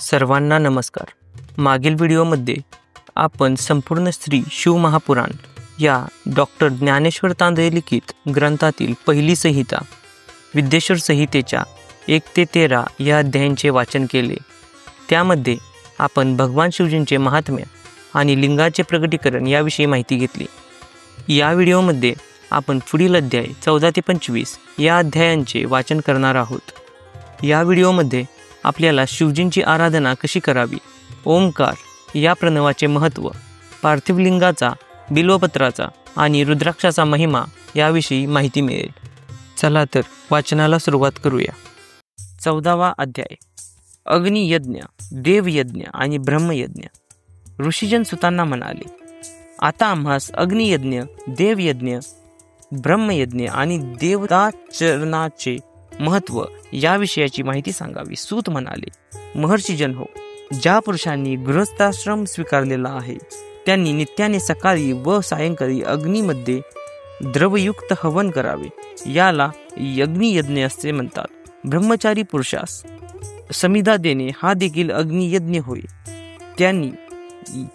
सर्वांना नमस्कार. मागील व्हिडिओमध्ये आपण संपूर्ण श्री शिवमहापुराण या डॉक्टर ज्ञानेश्वर तांदळे लिखित ग्रंथातील पहिली संहिता विद्येश्वर संहितेच्या 1 ते 13 या अध्यायांचे वाचन केले. त्यामध्ये आपण भगवान शिवजींचे महात्म्य आणि लिंगाचे प्रगटीकरण याविषयी माहिती घेतली. या व्हिडिओमध्ये आपण पुढील अध्याय 14 ते 25 या अध्यायांचे वाचन करणार आहोत. या व्हिडिओमध्ये आपल्याला शिवजींची आराधना कशी करावी, ओमकार या प्रणवाचे महत्त्व, पार्थिव लिंगाचा, बिल्वपत्राचा आणि रुद्राक्षाचा महिमा याविषयी माहिती मिळेल. चला तर वाचनाला सुरुवात करूया. 14वा अध्याय. अग्नियज्ञ, देवयज्ञ आणि ब्रह्मयज्ञ. ऋषीजन सुतांना म्हणाले, आता आम्हास अग्नियज्ञ, देवयज्ञ, ब्रह्मयज्ञ आणि देवताचरणाचे महत्त्व या विषयाची माहिती सांगावी. सूत म्हणाले, महर्षीजन हो, ज्या पुरुषांनी गृहस्थाश्रम स्वीकारलेला आहे त्यांनी नित्याने सकाळी व सायंकाळी अग्नीमध्ये द्रवयुक्त हवन करावे. याला अग्नियज्ञ असे म्हणतात. ब्रह्मचारी पुरुषास समिधा देणे हा देखील अग्नियज्ञ होय. त्यांनी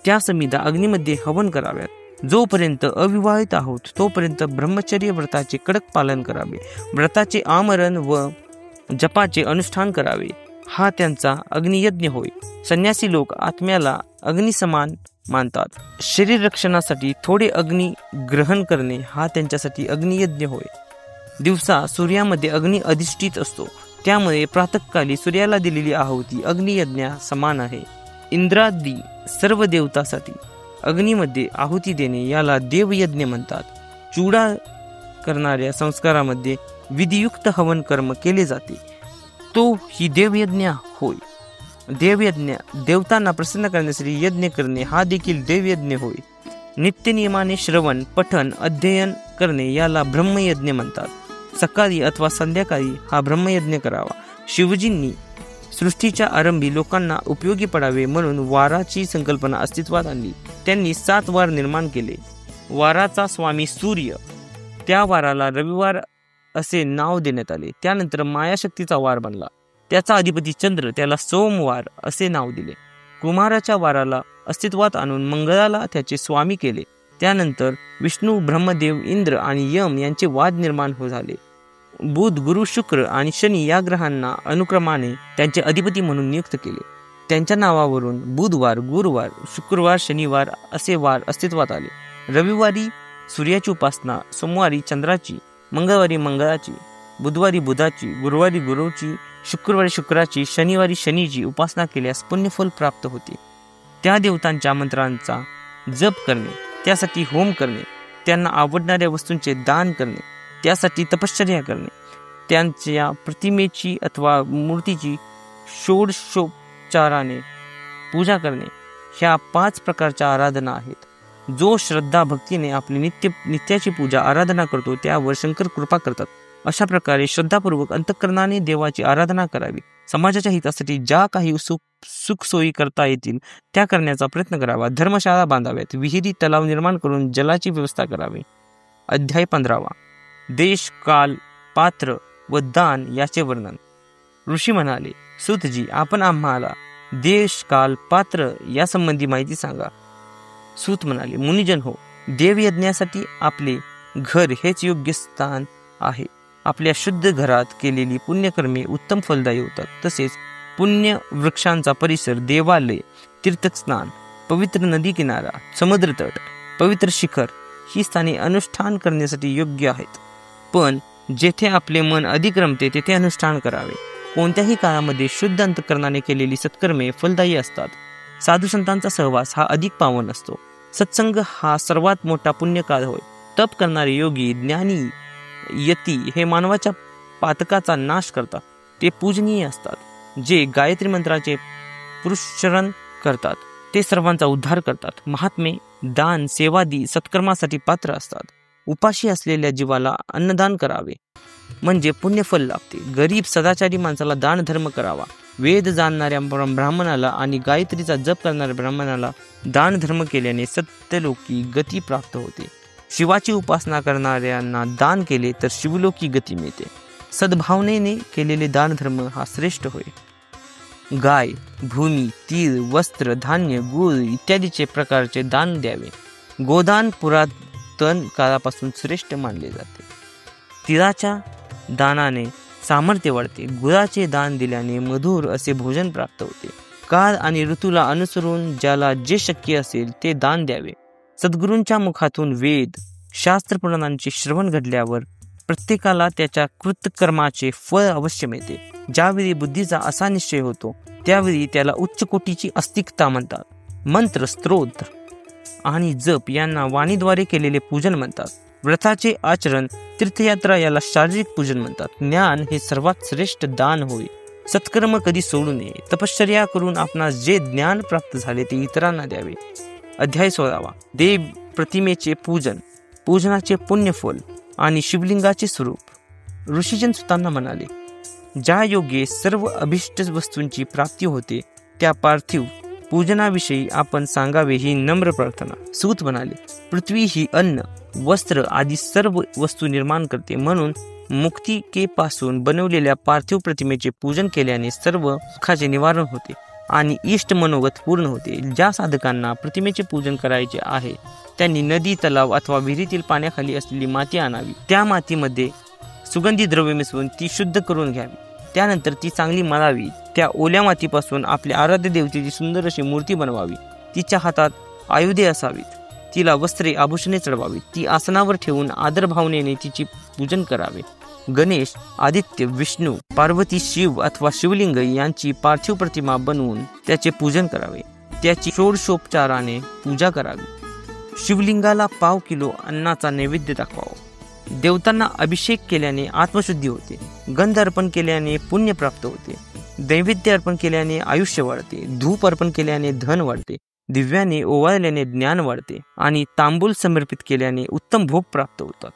त्या समिधा अग्नीमध्ये हवन कराव्यात. जोपर्यंत अविवाहित आहोत तोपर्यंत ब्रह्मचर्य व्रताचे कडक पालन करावे. व्रताचे आमरण व जपाचे अनुष्ठान करावे. हा त्यांचा अग्नियज्ञ होय. संन्यासी लोक आत्म्याला अग्निसमान मानतात. शरीर रक्षणासाठी थोडे अग्नी ग्रहण करणे हा त्यांच्यासाठी अग्नियज्ञ होय. दिवसा सूर्यामध्ये अग्नी अधिष्ठित असतो, त्यामुळे प्रातःकाली सूर्याला दिलेली आहुती अग्नियज्ञा समान आहे. इंद्रादी सर्व देवतासाठी अग्नीमध्ये आहुती देणे याला देवयज्ञ म्हणतात. चूडा करणाऱ्या संस्कारामध्ये विधियुक्त हवन कर्म केले जाते, तो ही देवयज्ञ होय. देवयज्ञ देवतांना प्रसन्न करण्यासाठी यज्ञ करणे हा देखील देवयज्ञ होय. नित्यनियमाने श्रवण, पठन, अध्ययन करणे याला ब्रह्मयज्ञ म्हणतात. सकाळी अथवा संध्याकाळी हा ब्रह्मयज्ञ करावा. शिवजींनी सृष्टीच्या आरंभी लोकांना उपयोगी पडावे म्हणून वाराची संकल्पना अस्तित्वात आणली. त्यांनी 7 वार निर्माण केले. वाराचा स्वामी सूर्य, त्या वाराला रविवार असे नाव देण्यात आले. त्यानंतर मायाशक्तीचा वार बनला. त्याचा अधिपती चंद्र, त्याला सोमवार असे नाव दिले. कुमाराच्या वाराला अस्तित्वात आणून मंगळाला त्याचे स्वामी केले. त्यानंतर विष्णू, ब्रह्मदेव, इंद्र आणि यम यांचे वाद निर्माण झाले. बुध, गुरु, शुक्र आणि शनी या ग्रहांना अनुक्रमाने त्यांचे अधिपती म्हणून नियुक्त केले. त्यांच्या नावावरून बुधवार, गुरुवार, शुक्रवार, शनिवार असे वार अस्तित्वात आले. रविवारी सूर्याची उपासना, सोमवारी चंद्राची, मंगळवारी मंगळाची, बुधवारी बुधाची, गुरुवारी गुरुची, शुक्रवारी शुक्राची, शनिवारी शनीची उपासना केल्यास पुण्यफल प्राप्त होते. त्या देवतांच्या मंत्रांचा जप करणे, त्यासाठी होम करणे, त्यांना आवडणाऱ्या वस्तूंचे दान करणे, त्यासाठी तपश्चर्या करणे, त्यांच्या प्रतिमेची अथवा मूर्तीची षोडशोपचाराने पूजा करणे ह्या 5 प्रकारच्या आराधना आहेत. जो श्रद्धा भक्तीने आपली नित्याची पूजा आराधना करतो त्यावर शंकर कृपा करतात. अशा प्रकारे श्रद्धापूर्वक अंतःकरणाने देवाची आराधना करावी. समाजाच्या हितासाठी ज्या काही सुखसोयी करता येतील त्या करण्याचा प्रयत्न करावा. धर्मशाळा बांधाव्यात. विहिरी, तलाव निर्माण करून जलाची व्यवस्था करावी. अध्याय 15वा. देश, काल, पात्र व दान याचे वर्णन. ऋषी म्हणाले, सूतजी, आपण आम्हाला देश, काल, पात्र यासंबंधी माहिती सांगा. सूत म्हणाले, मुनिजन हो, देवयज्ञासाठी आपले घर हेच योग्य स्थान आहे. आपल्या शुद्ध घरात केलेली पुण्यकर्मे उत्तम फलदायी होतात. तसेच पुण्य वृक्षांचा परिसर, देवालय, तीर्थस्नान, पवित्र नदी किनारा, समुद्रतट, पवित्र शिखर ही स्थाने अनुष्ठान करण्यासाठी योग्य आहेत. पण जेथे आपले मन अधिक रमते तेथे अनुष्ठान करावे. कोणत्याही काळामध्ये शुद्ध अंतःकरणाने केलेली सत्कर्मे फलदायी असतात. साधू संतांचा सहवास हा अधिक पावन असतो. सत्संग हा सर्वात मोठा पुण्यकाळ होय. तप करणारे योगी, ज्ञानी, यती हे मानवाच्या पातकाचा नाश करतात. ते पूजनीय असतात. जे गायत्री मंत्राचे पुरुषरण करतात ते सर्वांचा उद्धार करतात. महात्मे, दान, सेवादी सत्कर्मासाठी पात्र असतात. उपाशी असलेल्या जीवाला अन्नदान करावे म्हणजे पुण्यफल लाभते. गरीब सदाचारी माणसाला दान धर्म करावा. वेद जाणणाऱ्या ब्राह्मणाला आणि गायत्रीचा जप करणाऱ्या ब्राह्मणाला दान धर्म केल्याने सत्यलोकी गती प्राप्त होते. शिवाची उपासना करणाऱ्यांना दान केले तर शिवलोकी गती मिळते. सद्भावनेने केलेले दानधर्म हा श्रेष्ठ होय. गाय, भूमी, तीळ, वस्त्र, धान्य, गूळ इत्यादीचे प्रकारचे दान द्यावे. गोदान पुरातन काळापासून श्रेष्ठ मानले जाते. तिळाच्या दानाने सामर्थ्य वाढते. गुळाचे दान दिल्याने मधुर असे भोजन प्राप्त होते. काळ आणि ऋतूला अनुसरून ज्याला जे शक्य असेल ते दान द्यावे. सद्गुरूंच्या मुखातून वेद, शास्त्र पुराणांचे श्रवण घडल्यावर प्रत्येकाला त्याच्या कृतकर्माचे फळ अवश्य मिळते. ज्यावेळी बुद्धीचा असा निश्चय होतो त्यावेळी त्याला उच्च कोटीची आस्तिकता म्हणतात. मंत्र, स्तोत्र आणि जप यांना वाणीद्वारे केलेले पूजन म्हणतात. व्रताचे आचरण, तीर्थयात्रा याला शारीरिक पूजन म्हणतात. ज्ञान हे सर्वात श्रेष्ठ दान होय. सत्कर्म कधी सोडू नये. तपश्चर्या करून आपणास जे ज्ञान प्राप्त झाले ते इतरांना द्यावे. अध्याय 16. देव प्रतिमेचे पूजन, पूजनाचे पुण्यफल आणि शिवलिंगाचे स्वरूप. ऋषीजन सुतांना म्हणाले, ज्या योगे सर्व अभिष्ट वस्तूंची प्राप्ती होते त्या पार्थिव पूजनाविषयी आपण सांगावे ही नम्र प्रार्थना. सूत म्हणाले, पृथ्वी ही अन्न, वस्त्र आदी सर्व वस्तू निर्माण करते. म्हणून मुक्तिकेपासून बनवलेल्या पार्थिव प्रतिमेचे पूजन केल्याने सर्व सुखाचे निवारण होते आणि इष्ट मनोगत पूर्ण होते. ज्या साधकांना प्रतिमेचे पूजन करायचे आहे त्यांनी नदी, तलाव अथवा विहिरीतील पाण्याखाली असलेली माती आणावी. त्या मातीमध्ये सुगंधी द्रव्य मिसळून ती शुद्ध करून घ्यावी. त्यानंतर ती चांगली मळावी. त्या ओल्या मातीपासून आपल्या आराध्य देवतेची सुंदर अशी मूर्ती बनवावी. तिच्या हातात आयुधे असावीत. तिला वस्त्रे, आभूषणे चढवावीत. ती आसनावर ठेवून आदर भावनेने तिचे पूजन करावे. गणेश, आदित्य, विष्णू, पार्वती, शिव अथवा शिवलिंग यांची पार्थिव प्रतिमा बनवून त्याचे पूजन करावे. त्याची षोडशोपचाराने पूजा करावी. शिवलिंगाला पाव किलो अन्नाचा नैवेद्य दाखवावा. देवतांना अभिषेक केल्याने आत्मशुद्धी होते. गंध अर्पण केल्याने पुण्य प्राप्त होते. नैवेद्य अर्पण केल्याने आयुष्य वाढते. धूप अर्पण केल्याने धन वाढते. दिव्याने ओवाळल्याने ज्ञान वाढते आणि तांबूल समर्पित केल्याने उत्तम भोग प्राप्त होतात.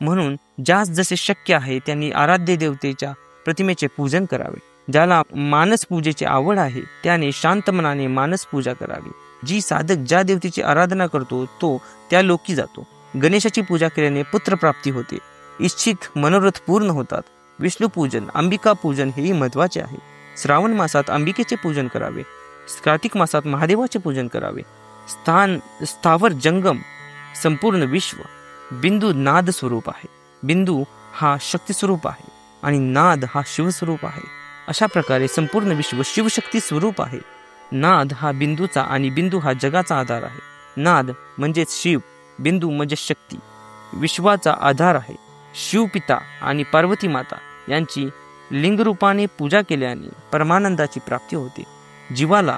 म्हणून ज्यास जसे शक्य आहे त्यांनी आराध्य देवतेच्या प्रतिमेचे पूजन करावे. ज्याला मानस पूजेची आवड आहे त्याने शांत मनाने मानस पूजा करावी. जी साधक ज्या देवतेची आराधना करतो तो त्या लोकी जातो. गणेशाची पूजा केल्याने पुत्र प्राप्ती होते. इच्छित मनोरथ पूर्ण होतात. विष्णू पूजन, अंबिका पूजन हेही महत्वाचे आहे. श्रावण मासात अंबिकेचे पूजन करावे. कार्तिक मासात महादेवाचे पूजन करावे. स्थावर जंगम संपूर्ण विश्व बिंदू नाद स्वरूप आहे. बिंदू हा शक्ती स्वरूप आहे आणि नाद हा शिवस्वरूप आहे. अशा प्रकारे संपूर्ण विश्व शिवशक्ती स्वरूप आहे. नाद हा बिंदूचा आणि बिंदू हा जगाचा आधार आहे. नाद म्हणजेच शिव, बिंदू म्हणजे शक्ती, विश्वाचा आधार आहे. शिवपिता आणि पार्वती माता यांची लिंगरूपाने पूजा केल्याने परमानंदाची प्राप्ती होते. जीवाला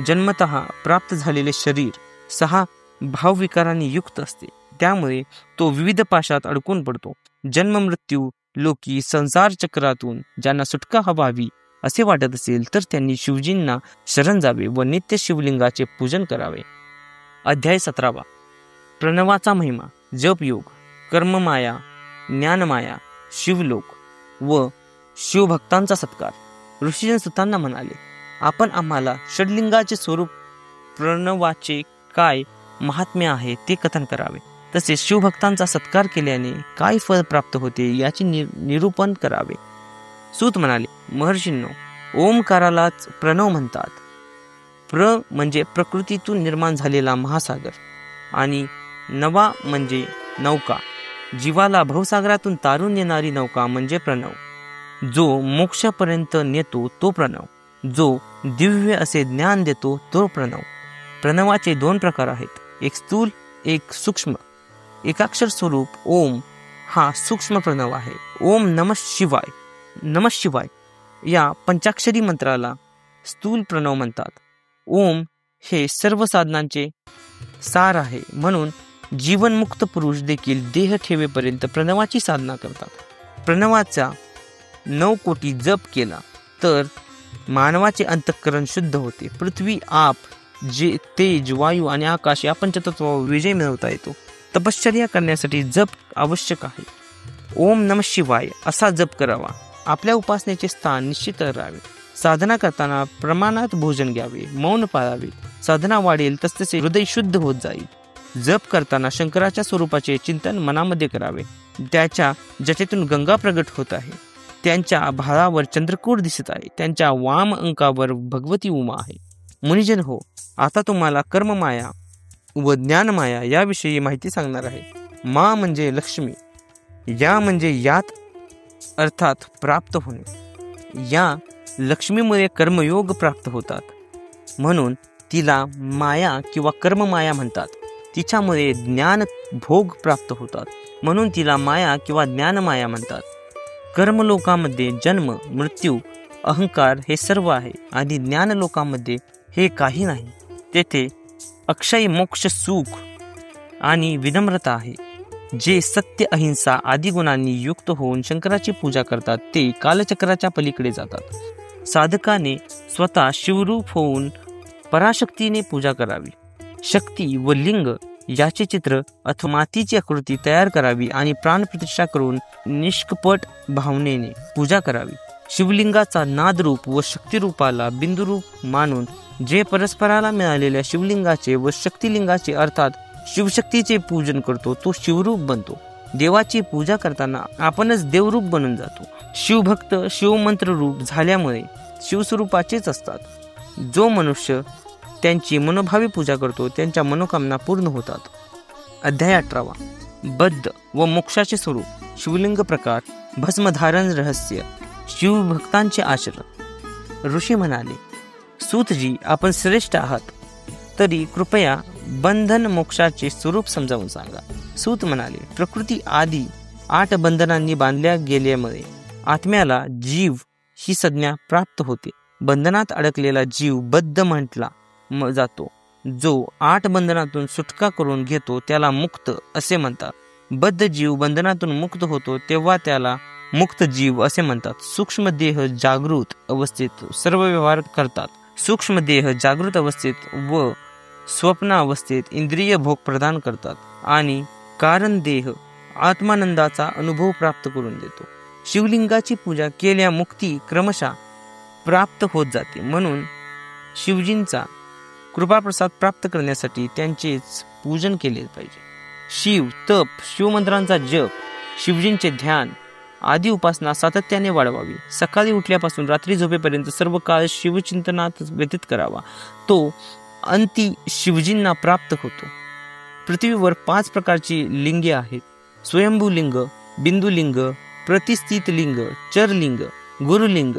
जन्मतः प्राप्त झालेले शरीर 6 भावविकारांनी युक्त असते. त्यामुळे तो विविध पाशात अडकून पडतो. जन्म मृत्यू लोकी संसार चक्रातून ज्यांना सुटका हवावी असे वाटत असेल तर त्यांनी शिवजींना शरण जावे व नित्य शिवलिंगाचे पूजन करावे. अध्याय 17. प्रणवाचा महिमा, जपयोग, कर्ममाया, ज्ञानमाया, शिवलोक व शिवभक्तांचा सत्कार. ऋषीजन सुतांना म्हणाले, आपण आम्हाला षडलिंगाचे स्वरूप प्रणवाचे काय महात्म्य आहे ते कथन करावे. तसेच शिवभक्तांचा सत्कार केल्याने काय फळ प्राप्त होते याचे निरूपण करावे. सूत म्हणाले, महर्षींनो, ओमकारालाच प्रणव म्हणतात. प्र म्हणजे प्रकृतीतून निर्माण झालेला महासागर आणि नवा म्हणजे नौका. जीवाला भवसागरातून तारून नेणारी नौका म्हणजे प्रणव. जो मोक्षापर्यंत नेतो तो प्रणव. जो दिव्य असे ज्ञान देतो तो प्रणव. प्रणवाचे 2 प्रकार आहेत, एक स्थूल, एक सूक्ष्म. एकाक्षर स्वरूप ओम हा सूक्ष्म प्रणव आहे. ओम नमः शिवाय, नमः शिवाय या पंचाक्षरी मंत्राला स्थूल प्रणव म्हणतात. ओम हे सर्व साधनांचे सार आहे. म्हणून जीवनमुक्त पुरुष देखील देह ठेवेपर्यंत प्रणवाची साधना करतात. प्रणवाचा 9 कोटी जप केला तर मानवाचे अंतःकरण शुद्ध होते. पृथ्वी, आप, तेज, वायू आणि आकाश या पंचतत्वावर विजय मिळवता येतो. तपश्चर्या करण्यासाठी जप आवश्यक आहे. ओम नमः शिवाय असा जप करावा. आपल्या उपासनेचे स्थान निश्चित करावे. साधना करताना प्रमाणात भोजन घ्यावे, मौन पाळावे. साधना वाढेल तसतसे हृदय शुद्ध होत जाईल. जप करताना शंकराच्या स्वरूपाचे चिंतन मनामध्ये करावे. त्याच्या जटेतून गंगा प्रगट होत आहे. त्यांच्या भाळावर चंद्रकोर दिसत आहे. त्यांच्या वाम अंकावर भगवती उमा आहे. मुनिजन हो, आता तुम्हाला कर्ममाया व ज्ञानमाया याविषयी माहिती सांगणार आहे. मा म्हणजे लक्ष्मी, या म्हणजे यात अर्थात प्राप्त होणे. या लक्ष्मीमुळे कर्मयोग प्राप्त होतात, म्हणून तिला माया किंवा कर्ममाया म्हणतात. तिच्यामुळे ज्ञान भोग प्राप्त होतात, म्हणून तिला माया किंवा ज्ञानमाया म्हणतात. कर्मलोकामध्ये जन्म, मृत्यू, अहंकार हे सर्व आहे आणि ज्ञानलोकामध्ये हे काही नाही. तेथे अक्षय मोक्ष, सुख आणि विनम्रता आहे. जे सत्य, अहिंसा आदी गुणांनी युक्त होऊन शंकराची पूजा करतात ते कालचक्राच्या पलीकडे जातात. साधकाने स्वतः शिवरूप होऊन पराशक्तीने पूजा करावी. शक्ती व लिंग याचे चित्र अथवा मातीची आकृती तयार करावी आणि प्राणप्रतिष्ठा करून निष्कपट भावनेने पूजा करावी. शिवलिंगाचा नादरूप व शक्तिरूपाला बिंदुरूप मानून जे परस्पराला मिळालेल्या शिवलिंगाचे व शक्तिलिंगाचे अर्थात शिवशक्तीचे पूजन करतो तो शिवरूप बनतो. देवाची पूजा करताना आपणच देवरूप बनून जातो. शिवभक्त शिवमंत्र रूप झाल्यामुळे शिवस्वरूपाचेच असतात. जो मनुष्य त्यांची मनोभावे पूजा करतो त्यांच्या मनोकामना पूर्ण होतात. अध्याय 18. बद्ध व मोक्षाचे स्वरूप, शिवलिंग प्रकार, भस्मधारण रहस्य, शिवभक्तांचे आचरण. ऋषी म्हणाले, सूतजी, आपण श्रेष्ठ आहात, तरी कृपया बंधन मोक्षाचे स्वरूप समजावून सांगा. सूत म्हणाले, प्रकृती आदी 8 बंधनांनी बांधल्या गेल्यामुळे आत्म्याला जीव ही संज्ञा प्राप्त होते. बंधनात अडकलेला जीव बद्ध म्हटला जातो. जो 8 बंधनातून सुटका करून घेतो त्याला मुक्त असे म्हणतात. बद्ध जीव बंधनातून मुक्त होतो तेव्हा त्याला मुक्त जीव असे म्हणतात. सूक्ष्म देह जागृत अवस्थेत सर्व व्यवहार करतात. सूक्ष्म देह जागृत अवस्थेत व स्वप्न अवस्थेत इंद्रिय भोग प्रदान करतात आणि कारण देह आत्मानंदाचा अनुभव प्राप्त करून देतो. शिवलिंगाची पूजा केल्या मुक्ती क्रमशः प्राप्त होत जाते. म्हणून शिवजींचा कृपाप्रसाद प्राप्त करण्यासाठी त्यांचेच पूजन केले पाहिजे. शिव, तप, शिवमंत्रांचा जप, शिवजींचे ध्यान आदी उपासना सातत्याने वाढवावी. सकाळी उठल्यापासून रात्री झोपेपर्यंत सर्व काळ शिवचिंतनात व्यतीत करावा. तो अंती शिवजींना प्राप्त होतो. पृथ्वीवर 5 प्रकारची लिंगे आहेत. स्वयंभूलिंग, बिंदुलिंग, प्रतिस्थितलिंग, चरलिंग, गुरुलिंग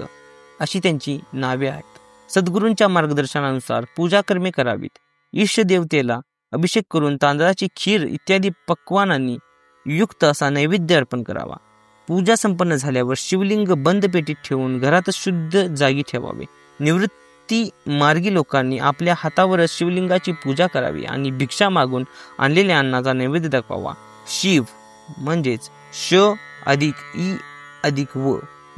अशी त्यांची नावे आहेत. सद्गुरूंच्या मार्गदर्शनानुसार पूजा कर्मे करावीत. इष्टदेवतेला अभिषेक करून तांदळाची खीर इत्यादी पक्वानांनी युक्त असा नैवेद्य अर्पण करावा. पूजा संपन्न झाल्यावर शिवलिंग बंद पेटीत ठेवून घरात शुद्ध जागी ठेवावे. निवृत्ती मार्गी लोकांनी आपल्या हातावरच शिवलिंगाची पूजा करावी आणि भिक्षा मागून आणलेल्या अन्नाचा नैवेद्य दाखवावा. शिव म्हणजेच श अधिक ई अधिक व,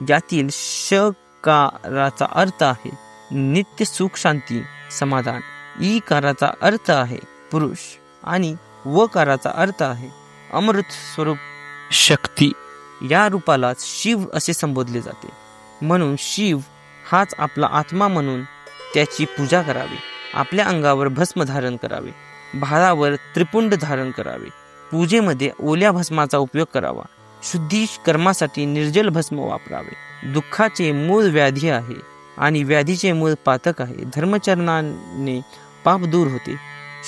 यातील शकाराचा अर्थ आहे नित्य सुख, शांती, समाधान. ई काराचा अर्थ आहे पुरुष आणि व काराचा अर्थ आहे अमृत स्वरूप शक्ती. या रूपालाच शिव असे संबोधले जाते. म्हणून शिव हाच आपला आत्मा म्हणून त्याची पूजा करावी. आपल्या अंगावर भस्म धारण करावे. भाळावर त्रिपुंड धारण करावे. पूजेमध्ये ओल्या भस्माचा उपयोग करावा. शुद्धी कर्मासाठी निर्जल भस्म वापरावे. दुःखाचे मूळ व्याधी आहे आणि व्याधीचे मूळ पातक आहे. धर्मचरणाने पाप दूर होते.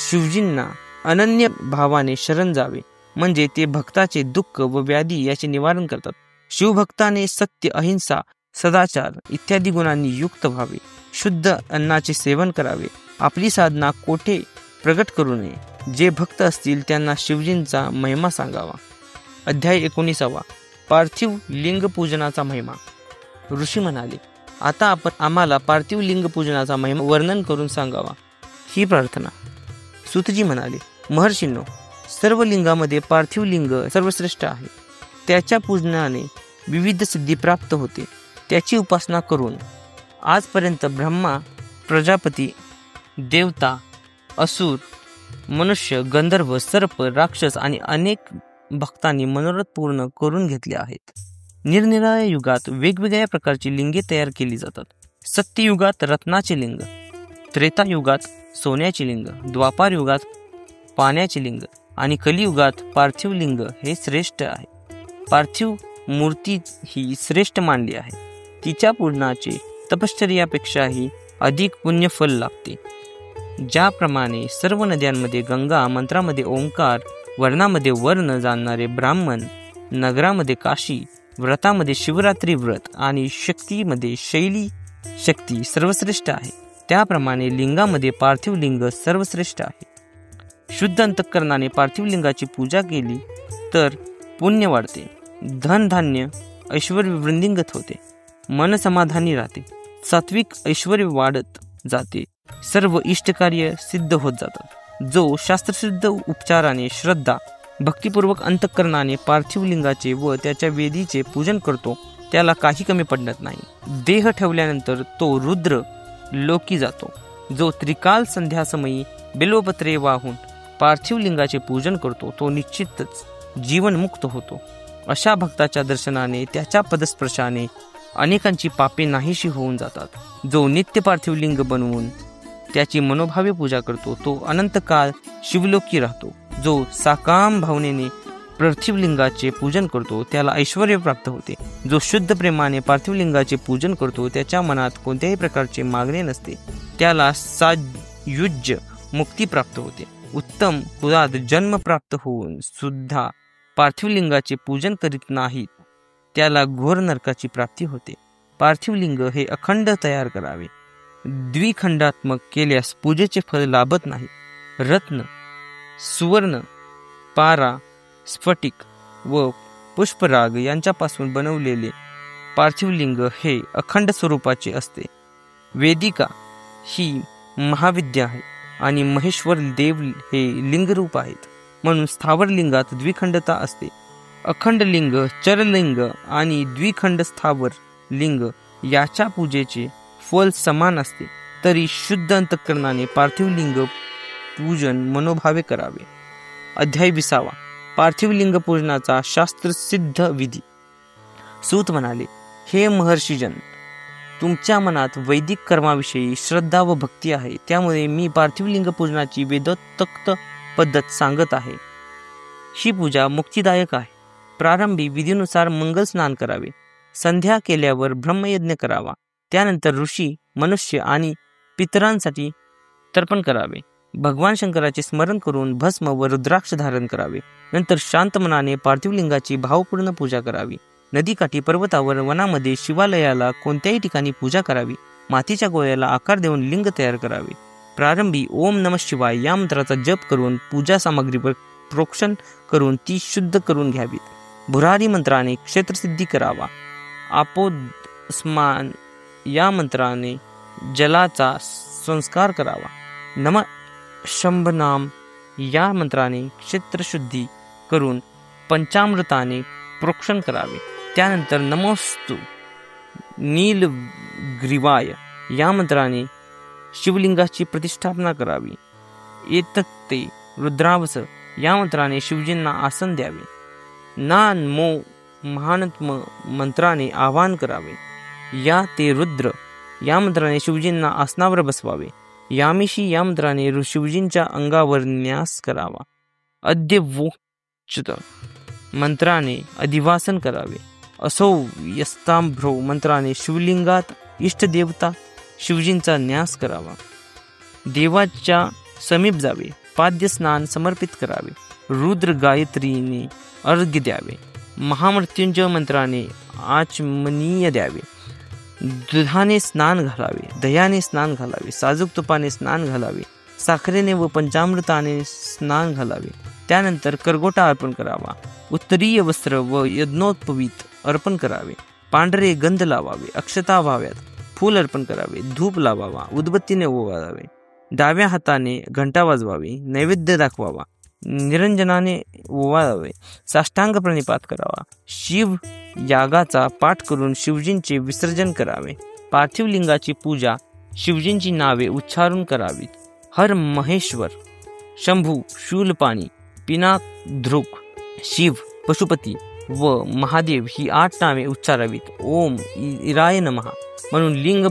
शिवजींना अनन्य भावाने शरण जावे म्हणजे ते भक्ताचे दुःख व व्याधी याचे निवारण करतात. शिवभक्ताने सत्य, अहिंसा, सदाचार इत्यादी गुणांनी युक्त व्हावे. शुद्ध अन्नाचे सेवन करावे. आपली साधना कोठे प्रगट करू नये. जे भक्त असतील त्यांना शिवजींचा महिमा सांगावा. अध्याय 19. पार्थिव लिंग पूजनाचा महिमा. ऋषी म्हणाले, आता आपण आम्हाला पार्थिव लिंग पूजनाचा महिमा वर्णन करून सांगावा ही प्रार्थना. सूतजी म्हणाले, महर्षींनो, सर्व लिंगामध्ये पार्थिव लिंग सर्वश्रेष्ठ आहे. त्याच्या पूजनाने विविध सिद्धी प्राप्त होते. त्याची उपासना करून आजपर्यंत ब्रह्मा, प्रजापती, देवता, असुर, मनुष्य, गंधर्व, सर्प, राक्षस आणि अनेक भक्तांनी मनोरथ पूर्ण करून घेतले आहेत. निरनिराळ्या युगात वेगवेगळ्या प्रकारची लिंगे तयार केली जातात. सत्ययुगात रत्नाचे लिंग, त्रेतायुगात सोन्याचे लिंग, द्वापार युगात पाण्याचे लिंग आणि कलियुगात पार्थिव लिंग हे श्रेष्ठ आहे. पार्थिव मूर्ती ही श्रेष्ठ मानली आहे. तिच्या पूजनाचे तपश्चर्यापेक्षाही अधिक पुण्यफल लागते. ज्याप्रमाणे सर्व नद्यांमध्ये गंगा, मंत्रामध्ये ओंकार, वर्णामध्ये वर्ण जाणणारे ब्राह्मण, नगरामध्ये काशी, व्रतामध्ये शिवरात्री व्रत आणि शक्तीमध्ये शैली शक्ती सर्वश्रेष्ठ आहे, त्याप्रमाणे लिंगामध्ये पार्थिव लिंग सर्वश्रेष्ठ आहे. शुद्ध अंतःकरणाने पार्थिव लिंगाची पूजा केली तर पुण्य वाढते, धनधान्य ऐश्वर वृद्धिंगत होते, मन समाधानी राहते, सात्विक ऐश्वर वाढत जाते, सर्व इष्टकार्य सिद्ध होत जातात. जो शास्त्रसिद्ध उपचाराने श्रद्धा भक्तिपूर्वक अंतःकरणाने पार्थिव लिंगाचे व त्याच्या वेदीचे पूजन करतो त्याला काही कमी पडत नाही. देह ठेवल्यानंतर तो रुद्र लोकी जातो. जो त्रिकाल संध्यासमयी बिल्वपत्रे वाहून पार्थिव लिंगाचे पूजन करतो तो निश्चितच जीवनमुक्त होतो. अशा भक्ताच्या दर्शनाने, त्याच्या पदस्पर्शाने अनेकांची पापे नाहीशी होऊन जातात. जो नित्य पार्थिव लिंग बनवून त्याची मनोभावे पूजा करतो तो अनंतकाळ शिवलोकी राहतो. जो साकाम भावनेने पार्थिव लिंगाचे पूजन करतो त्याला ऐश्वर प्राप्त होते. जो शुद्ध प्रेमाने पार्थिव लिंगाचे पूजन करतो त्याच्या मनात कोणत्याही प्रकारचे मागणे नसते, त्याला सायुज्य मुक्ती प्राप्त होते. उत्तम कुळात जन्म प्राप्त होऊन सुद्धा पार्थिव लिंगाचे पूजन करीत नाहीत त्याला घोर नरकाची प्राप्ती होते. पार्थिव लिंग हे अखंड तयार करावे. द्विखंडात्मक केल्यास पूजेचे फळ लाभत नाही. रत्न, सुवर्ण, पारा, स्फटिक व पुष्पराग यांच्यापासून बनवलेले पार्थिव लिंग हे अखंड स्वरूपाचे असते. वेदिका ही महाविद्या आहे आणि महेश्वर देव हे लिंगरूप आहेत, म्हणून स्थावर लिंगात द्विखंडता असते. अखंड लिंग, चरलिंग आणि द्विखंड स्थावर लिंग याच्या पूजेचे फल समान असते. तरी शुद्ध अंतःकरणाने पार्थिव लिंग पूजन मनोभावे करावे. अध्याय 20. पार्थिव लिंग पूजनाचा शास्त्रसिद्ध विधी. सूत म्हणाले, हे महर्षीजन, तुमच्या मनात वैदिक कर्माविषयी श्रद्धा व भक्ती आहे, त्यामुळे मी पार्थिव लिंग पूजनाची वेदोक्त पद्धत सांगत आहे. ही पूजा मुक्तिदायक आहे. प्रारंभी विधीनुसार मंगल स्नान करावे. संध्या केल्यावर ब्रह्मयज्ञ करावा. त्यानंतर ऋषी, मनुष्य आणि पितरांसाठी तर्पण करावे. भगवान शंकराचे स्मरण करून भस्म व रुद्राक्ष धारण करावे. नंतर शांत मनाने पार्थिव लिंगाची भावपूर्ण पूजा करावी. नदीकाठी, पर्वतावर, वनामध्ये, शिवालयाला कोणत्याही ठिकाणी पूजा करावी. मातीच्या गोळ्याला आकार देऊन लिंग तयार करावे. प्रारंभी ओम नमः शिवाय या मंत्राचा जप करून पूजा सामग्रीवर प्रोक्षण करून ती शुद्ध करून घ्यावी. भुरारी मंत्राने क्षेत्रसिद्धी करावा. आपोस्मान या मंत्राने जलाचा संस्कार करावा. नम शंभनाम या मंत्राने क्षेत्रशुद्धी करून पंचामृताने प्रोक्षण करावे. त्यानंतर नमोस्तु नीलग्रीवाय या मंत्राने शिवलिंगाची प्रतिष्ठापना करावी. एतत्ते रुद्रावस या मंत्राने शिवजींना आसन द्यावे. नानमो महानत्म मंत्राने आवाहन करावे. या ते रुद्र या मंत्राने शिवजींना आसनावर बसवावे. यामिशी या मंत्राने शिवजींच्या अंगावर न्यास करावा. अद्यवोच्च मंत्राने अधिवासन करावे. असो यस्तांभ्रो मंत्राने शिवलिंगात इष्टदेवता शिवजींचा न्यास करावा. देवाच्या समीप जावे. पाद्य स्नान समर्पित करावे. रुद्र गायत्रीने अर्घ्य द्यावे. महामृत्युंजय मंत्राने आचमनीय द्यावे. दुधाने स्नान घालावे. दह्याने स्नान घालावे. साजूक तुपाने स्नान घालावे. साखरेने व पंचामृताने स्नान घालावे. त्यानंतर करगोटा अर्पण करावा. उत्तरीय वस्त्र व यज्ञोपवीत अर्पण करावे. पांढरे गंध लावावे. अक्षता व्हाव्यात. फूल अर्पण करावे. धूप लावावा. उदबत्तीने ओवाळावे. डाव्या हाताने घंटा वाजवावी. नैवेद्य दाखवावा. निरंजनाने ओवाळावे. साष्टांग प्रणिपात करावा. शिव यागाचा पाठ करून शिवजींचे विसर्जन करावे. पार्थिव लिंगाची पूजा शिवजींची नावे उच्चारून करावीत. हर महेश्वर, शंभू, शूलपाणी, पिनाकधृक, शिव, पशुपती, व महादेव ही 8 नावे उच्चारावीत. ओम इराय नमः म्हणून लिंग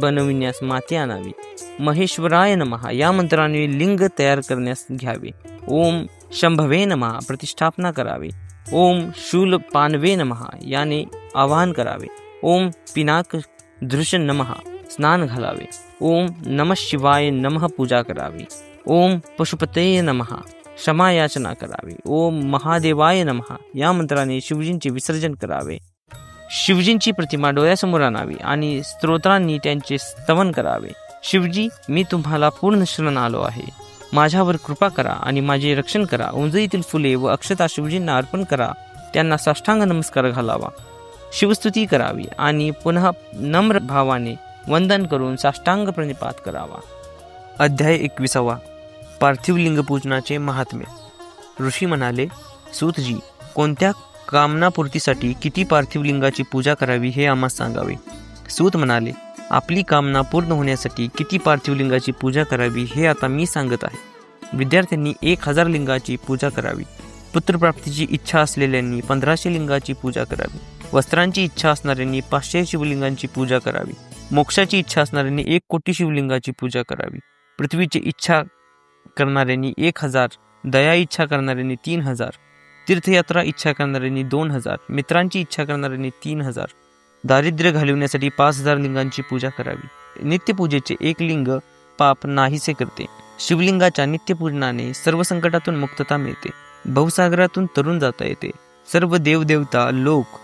बनविण्यास माती आणावी. महेश्वराय नमः या मंत्राने लिंग तयार करण्यास घ्यावे. ओम शंभवे नमः प्रतिष्ठापना करावे. ओम शूलपानवे नमः याने आवाहन करावे. ओम पिनाक दृश्य नमः स्नान घालावे. ओम नमः शिवाय नमः पूजा करावी. ओम पशुपतये नमः क्षमायाचना करावी. ओम महादेवाय नमः या मंत्राने शिवजींचे विसर्जन करावे. शिवजींची प्रतिमा डोळ्यासमोर आणावी आणि स्तोत्रांनी त्यांचे स्तवन करावे. शिवजी, मी तुम्हाला पूर्ण शरण आलो आहे. माझ्यावर कृपा करा आणि माझे रक्षण करा. उंजळीतील फुले व अक्षता शिवजींना अर्पण करा. त्यांना साष्टांग नमस्कार घालावा. शिवस्तुती करावी आणि पुन्हा नम्र भावाने वंदन करून साष्टांग प्रणिपात करावा. अध्याय 21. पार्थिव लिंग पूजनाचे महात्म्य. ऋषी म्हणाले, सूतजी, कोणत्या कामनापूर्तीसाठी किती पार्थिव लिंगाची पूजा करावी हे आम्हास सांगावे. सूत म्हणाले, आपली कामना पूर्ण होण्यासाठी किती पार्थिव लिंगाची पूजा करावी हे आता मी सांगत आहे. विद्यार्थ्यांनी 1000 लिंगाची पूजा करावी. पुत्रप्राप्तीची इच्छा असलेल्यांनी 1500 लिंगाची पूजा करावी. वस्त्रांची इच्छा असणाऱ्यांनी 500 शिवलिंगांची पूजा करावी. मोक्षाची इच्छा असणाऱ्यांनी 1 कोटी शिवलिंगाची पूजा करावी. पृथ्वीची इच्छा करणाऱ्यांनी 1000, दया इच्छा करणाऱ्यांनी 3000, तीर्थयात्रा इच्छा करणाऱ्यांनी 2000, मित्रांची इच्छा करणाऱ्यांनी 3000, दारिद्र्य घालवण्यासाठी 5000 लिंगांची पूजा करावी. नित्यपूजेचे 1 लिंग पाप नाहीसे करते. शिवलिंगाच्या नित्यपूजनाने सर्व संकटातून मुक्तता मिळते. भवसागरातून तरुण जाता येते. सर्व देवदेवता लोक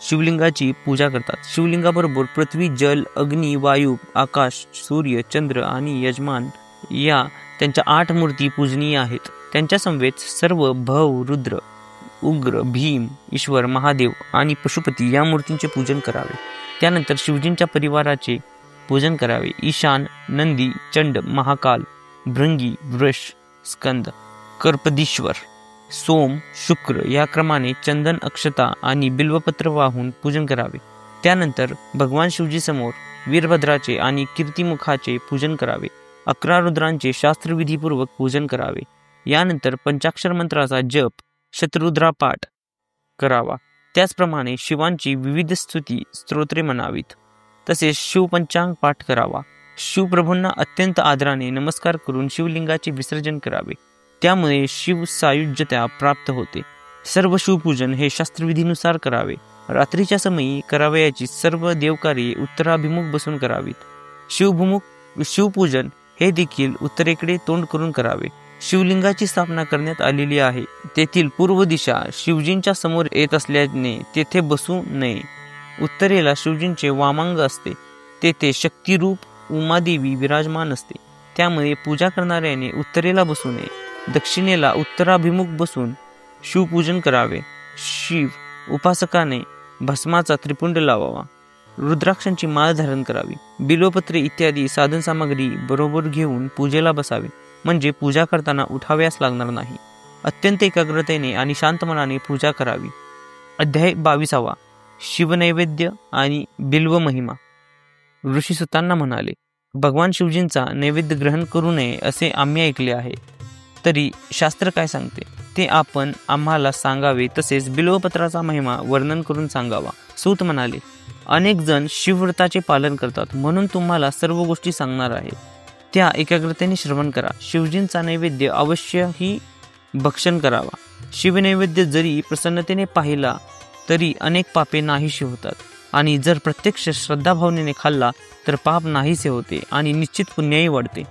शिवलिंगाची पूजा करतात. शिवलिंगाबरोबर पृथ्वी, जल, अग्नी, वायू, आकाश, सूर्य, चंद्र आणि यजमान या त्यांच्या 8 मूर्ती पूजनीय आहेत. त्यांच्या समवेत सर्व भव, रुद्र, उग्र, भीम, ईश्वर, महादेव आणि पशुपती या मूर्तींचे पूजन करावे. त्यानंतर शिवजींच्या परिवाराचे पूजन करावे. ईशान, नंदी, चंड, महाकाल, भृंगी, वृष, स्कंद, कर्पदीश्वर, सोम, शुक्र या क्रमाने चंदन, अक्षता आणि बिल्वपत्र वाहून पूजन करावे. त्यानंतर भगवान शिवजी समोर वीरभद्राचे आणि कीर्तिमुखाचे पूजन करावे. 11 रुद्रांचे शास्त्रविधीपूर्वक पूजन करावे. यानंतर पंचाक्षर मंत्राचा जप, शतरुद्रापाठ करावा. त्याचप्रमाणे शिवांची विविध स्तुती स्तोत्रे म्हणावीत. तसेच शिवपंचांग पाठ करावा. शिवप्रभूंना अत्यंत आदराने नमस्कार करून शिवलिंगाचे विसर्जन करावे. त्यामुळे शिव सायुज्यता प्राप्त होते. सर्व शिवपूजन हे शास्त्रविधीनुसार करावे. रात्रीच्या समयी करावयाची सर्व देवकार्ये उत्तराभिमुख बसून करावीत. शिवपूजन हे देखील उत्तरेकडे तोंड करून करावे. शिवलिंगाची स्थापना करण्यात आलेली आहे. तेथील पूर्व दिशा शिवजींच्या समोर येत असल्याने तेथे बसू नये. उत्तरेला शिवजींचे वामांग असते. तेथे शक्तिरूप उमादेवी विराजमान असते. त्यामुळे पूजा करणाऱ्याने उत्तरेला बसू नये. दक्षिणेला उत्तराभिमुख बसून शिवपूजन करावे. शिव उपासकाने भस्माचा त्रिपुंड लावावा. रुद्राक्षांची माळ धारण करावी. बिल्वपत्रे इत्यादी साधनसामग्री बरोबर घेऊन पूजेला बसावे. म्हणजे पूजा करताना उठाव्यास लागणार नाही. अत्यंत एकाग्रतेने आणि शांत मनाने पूजा करावी. अध्याय 22. शिवनैवेद्य आणि बिल्व महिमा. ऋषीसुतांना म्हणाले, भगवान शिवजींचा नैवेद्य ग्रहण करू नये असे आम्ही ऐकले आहे. तरी शास्त्र काय सांगते ते आपण आम्हाला सांगावे. तसेच बिल्वपत्राचा महिमा वर्णन करून सांगावा. सूत म्हणाले, अनेक जण शिवव्रताचे पालन करतात म्हणून तुम्हाला सर्व गोष्टी सांगणार आहे. त्या एकाग्रतेने श्रवण करा. शिवजींचा नैवेद्य अवश्यही भक्षण करावा. शिवनैवेद्य जरी प्रसन्नतेने पाहिला तरी अनेक पापे नाहीशी होतात आणि जर प्रत्यक्ष श्रद्धाभावनेने खाल्ला तर पाप नाहीसे होते आणि निश्चित पुण्यही वाढते.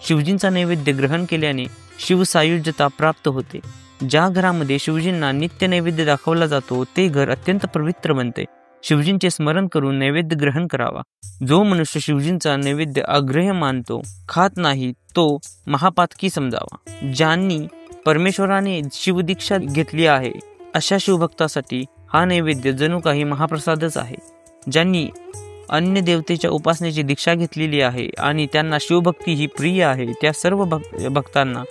शिवजींचा नैवेद्य ग्रहण केल्याने शिवसायुज्यता प्राप्त होते. ज्या घरामध्ये शिवजींना नित्य नैवेद्य दाखवला जातो ते घर अत्यंत पवित्र बनते. शिवजींचे स्मरण करून नैवेद्य ग्रहण करावा. जो मनुष्य शिवजींचा नैवेद्य अग्राह्य मानतो, खात नाही, तो महापातकी समजावा. ज्यांनी परमेश्वराने शिवदीक्षा घेतली आहे अशा शिवभक्तासाठी हा नैवेद्य जणू काही महाप्रसादच आहे. ज्यांनी अन्य देवतेच्या उपासनेची दीक्षा घेतलेली आहे आणि त्यांना शिवभक्ती ही प्रिय आहे त्या सर्व भक्तांना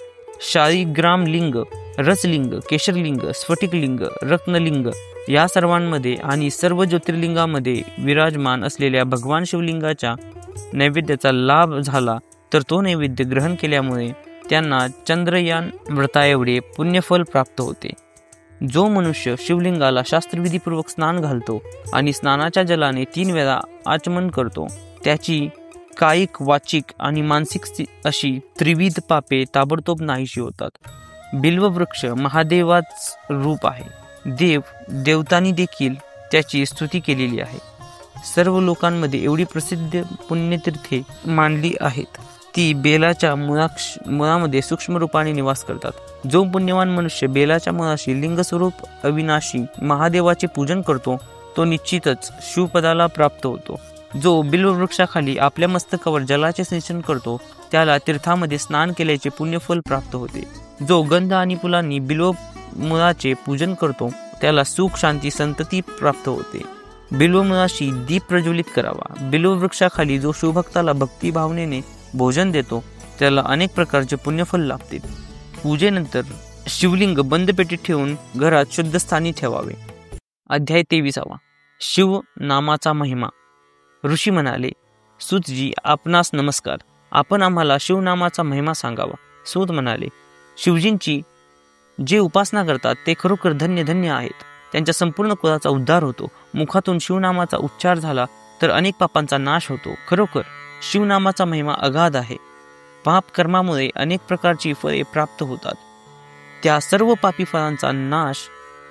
शालिग्राम लिंग, रसलिंग, केशरलिंग, स्फटिकलिंग, रत्नलिंग या सर्वांमध्ये आणि सर्व ज्योतिर्लिंगामध्ये विराजमान असलेल्या भगवान शिवलिंगाच्या नैवेद्याचा लाभ झाला तर तो नैवेद्य ग्रहण केल्यामुळे त्यांना चंद्रयान व्रताएवढे पुण्यफल प्राप्त होते. जो मनुष्य शिवलिंगाला शास्त्रविधीपूर्वक स्नान घालतो आणि स्नानाच्या जलाने 3 वेळा आचमन करतो, त्याची कायिक, वाचिक आणि मानसिक अशी त्रिविध पापे ताबडतोब नाहीशी होतात. बिल्ववृक्ष महादेवाच रूप आहे. देवतांनी देखील त्याची स्तुती केलेली आहे. सर्व लोकांमध्ये एवढी प्रसिद्ध पुण्यतीर्थे मानली आहेत ती बेलाच्या मुळामध्ये सूक्ष्म रूपाने निवास करतात. जो पुण्यवान मनुष्य बेलाच्या मुळाशी लिंगस्वरूप अविनाशी महादेवाचे पूजन करतो तो निश्चितच शिवपदाला प्राप्त होतो. जो बिल्ववृक्षाखाली आपल्या मस्तकावर जलाचे सिंचन करतो त्याला तीर्थामध्ये स्नान केल्याचे पुण्यफल प्राप्त होते. जो गंध आणि फुलांनी बिल्व मुळाचे पूजन करतो त्याला सुख, शांती, संतती प्राप्त होते. बिल्वमुळाशी दीप प्रज्वलित करावा. बिल्ववृक्षाखाली जो शिवभक्ताला भक्ती भावनेने भोजन देतो त्याला अनेक प्रकारचे पुण्यफल लाभते. पूजेनंतर शिवलिंग बंद पेटीत ठेवून घरात शुद्ध स्थानी ठेवावे. अध्याय 23. शिव नामाचा महिमा. ऋषी म्हणाले, सूतजी, आपणास नमस्कार. आपण आम्हाला शिवनामाचा महिमा सांगावा. सूत म्हणाले, शिवजींची जे उपासना करतात ते खरोखर धन्य धन्य आहेत. त्यांच्या संपूर्ण कुळाचा उद्धार होतो. मुखातून शिवनामाचा उच्चार झाला तर अनेक पापांचा नाश होतो. खरोखर शिवनामाचा महिमा अगाध आहे. पाप कर्मामुळे अनेक प्रकारची फळे प्राप्त होतात. त्या सर्व पापी फळांचा नाश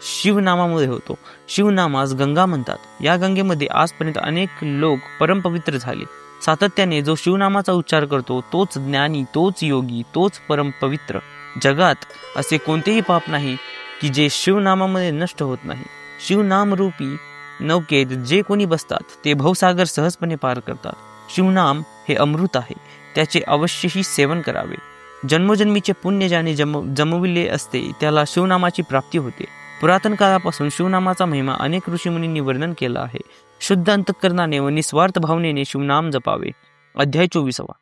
शिवनामामुळे होतो. शिवनामास गंगा म्हणतात. या गंगेमध्ये आजपर्यंत अनेक लोक परमपवित्र झाले. सातत्याने जो शिवनामाचा उच्चार करतो तोच ज्ञानी, तोच योगी, तोच परमपवित्र. जगात असे कोणतेही पाप नाही की जे शिवनामामध्ये नष्ट होत नाही. शिवनामरूपी नौकेत जे कोणी बसतात ते भवसागर सहजपणे पार करतात. शिवनाम हे अमृत आहे. त्याचे अवश्यही सेवन करावे. जन्मोजन्मीचे पुण्य ज्याने जमविले असते त्याला शिवनामाची प्राप्ती होते. पुरातन काळापासून शिवनामाचा महिमा अनेक ऋषीमुनींनी वर्णन केला आहे. शुद्ध अंतःकरणाने व निस्वार्थ भावनेने शिवनाम जपावे. अध्याय 24.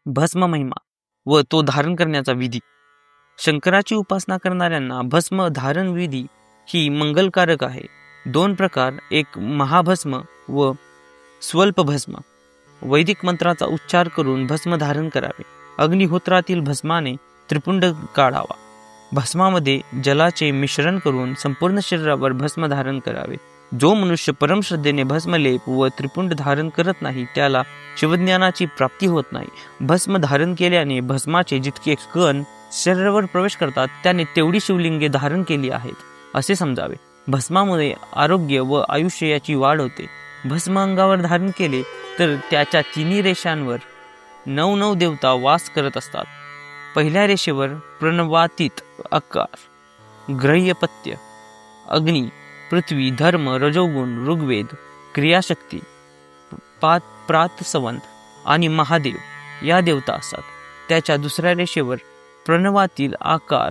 भस्म महिमा व तो धारण करण्याचा विधी. शंकराची उपासना करणाऱ्यांना भस्म धारण विधी ही मंगलकारक आहे. 2 प्रकार, एक महाभस्म व स्वल्प भस्म. वैदिक मंत्राचा उच्चार करून भस्म धारण करावे. अग्निहोत्रातील भस्माने त्रिपुंड काढावा. भस्मामध्ये जलाचे मिश्रण करून संपूर्ण शरीरावर भस्म धारण करावे. जो मनुष्य परमश्रद्धेने भस्मलेप व त्रिपुंड धारण करत नाही त्याला शिवज्ञानाची प्राप्ती होत नाही. भस्म धारण केल्याने भस्माचे जितके कण शरीरावर प्रवेश करतात त्याने तेवढी शिवलिंगे धारण केली आहेत असे समजावे. भस्मामुळे आरोग्य व आयुष्य याची वाढ होते. भस्म अंगावर धारण केले तर त्याच्या 3 रेषांवर 9 देवता वास करत असतात. पहिल्या रेषेवर प्रणवातीत आकार, ग्रह्यपत्य, अग्नी, पृथ्वी, धर्म, रजोगुण, ऋग्वेद, क्रियाशक्ती, प्रातसवन आणि महादेव या देवता असतात. त्याच्या दुसऱ्या रेषेवर प्रणवातील आकार,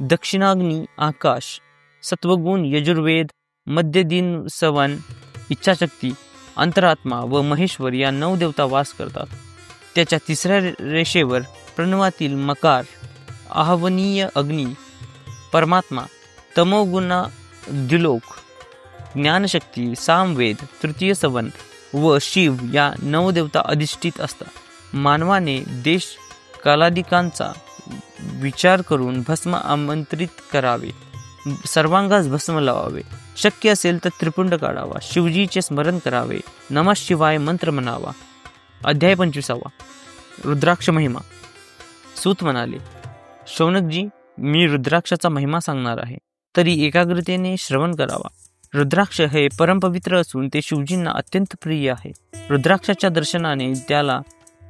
दक्षिणाग्नी, आकाश, सत्वगुण, यजुर्वेद, मध्यदिन, सवन, इच्छाशक्ती, अंतरात्मा व महेश्वर या 9 देवता वास करतात. त्याच्या तिसऱ्या रेषेवर प्रणवातील मकार, आहवनीय अग्नी, परमात्मा, तमोगुणा, द्युलोक, ज्ञानशक्ती, सामवेद, तृतीय सवन व शिव या 9 देवता अधिष्ठित असतात. मानवाने देश कालादिकांचा विचार करून भस्म आमंत्रित करावे. सर्वांगास भस्म लावावे. शक्य असेल तर त्रिपुंड काढावा. शिवजीचे स्मरण करावे. नमः शिवाय मंत्र म्हणावा. अध्याय 25. रुद्राक्ष महिमा. सूत म्हणाले, शौनकजी, मी रुद्राक्षाचा महिमा सांगणार आहे, तरी एकाग्रतेने श्रवण करावा. रुद्राक्ष हे परमपवित्र असून ते शिवजींना अत्यंत प्रिय आहे. रुद्राक्षाच्या दर्शनाने, त्याला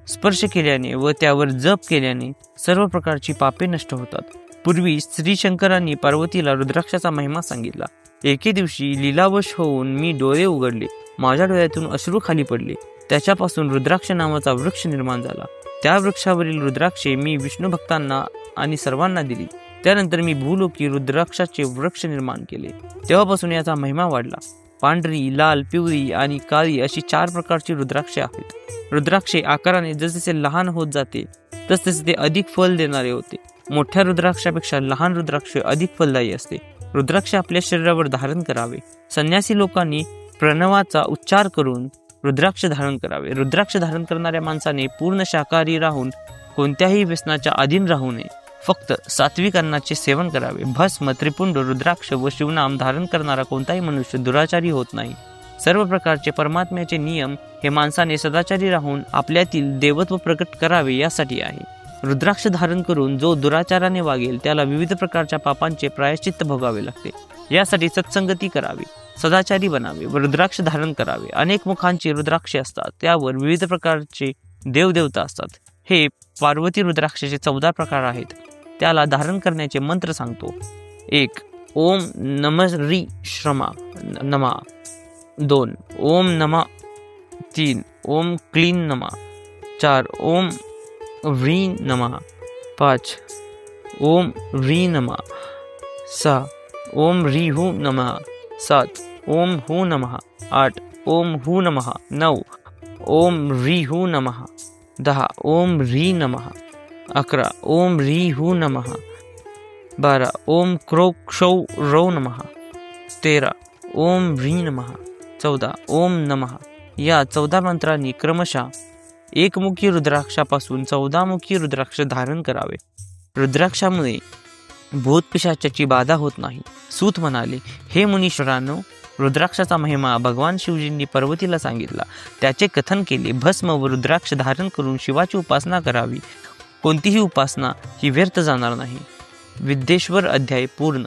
स्पर्श केल्याने व त्यावर जप केल्याने सर्व प्रकारची पापे नष्ट होतात. पूर्वी श्री शंकरांनी पार्वतीला रुद्राक्षाचा महिमा सांगितला. एके दिवशी लीलावश होऊन मी डोळे उघडले. माझ्या डोळ्यातून अश्रू खाली पडले. त्याच्यापासून रुद्राक्ष नावाचा वृक्ष निर्माण झाला. त्या वृक्षावरील रुद्राक्षे मी विष्णू भक्तांना आणि सर्वांना दिली. त्यानंतर मी भूलोकी रुद्राक्षाचे वृक्ष निर्माण केले. तेव्हापासून याचा महिमा वाढला. पांढरी, लाल, पिवळी आणि काळी अशी 4 प्रकारची रुद्राक्षे आहेत. रुद्राक्षे आकाराने जसजसे लहान होत जाते तसतसे ते अधिक फल देणारे होते. मोठ्या रुद्राक्षापेक्षा लहान रुद्राक्ष अधिक फलदायी असते. रुद्राक्ष आपल्या शरीरावर धारण करावे. संन्यासी लोकांनी प्रणवाचा उच्चार करून रुद्राक्ष धारण करावे. रुद्राक्ष धारण करणाऱ्या माणसाने पूर्ण शाकाहारी राहून कोणत्याही व्यसनाच्या अधीन राहू नये. फक्त सात्विक अन्नाचे सेवन करावे. भस्म, त्रिपुंड, रुद्राक्ष व शिवनाम धारण करणारा कोणताही मनुष्य दुराचारी होत नाही. सर्व प्रकारचे परमात्म्याचे नियम हे माणसाने सदाचारी राहून आपल्यातील देवत्व प्रकट करावे यासाठी आहे. रुद्राक्ष धारण करून जो दुराचाराने वागेल त्याला विविध प्रकारच्या पापांचे प्रायश्चित्त भोगावे लागते. यासाठी सत्संगती करावी, सदाचारी बनावे व रुद्राक्ष धारण करावे. अनेक मुखांची रुद्राक्षे असतात, त्यावर विविध प्रकारचे देवदेवता असतात. हे पार्वती रुद्राक्षाचे 14 प्रकार आहेत. त्याला धारण करण्याचे मंत्र सांगतो. 1. ओम नमः श्रमा नमा. 2. ओम नमः. 3. ओम क्लीं नमः. 4. ओम व्री नमः. 5. ओम व्री नमः. 6. ओम ह्री हू नमः. 7. ओम हू नमः. 8. ओम हू नमः. 9. ओम ह्री हू नमः. 10. ओम ह्री नमः. 11. ओम ह्री हू नमः. 12. ओम क्रो क्षौ रौ नमः. 13. ओम ह्री नमः. 14. ओम नमः. या 14 मंत्रांनी क्रमशः एकमुखी रुद्राक्षापासून 14 मुखी रुद्राक्ष धारण करावे. रुद्राक्षामुळे भूतपिशाचाची बाधा होत नाही. सूत म्हणाले, हे मुनीश्वरांनो, रुद्राक्षाचा महिमा भगवान शिवजींनी पार्वतीला सांगितला. त्याचे कथन केले. भस्म व रुद्राक्ष धारण करून शिवाची उपासना करावी. कोणतीही उपासना ही व्यर्थ जाणार नाही. विद्येश्वर अध्याय पूर्ण.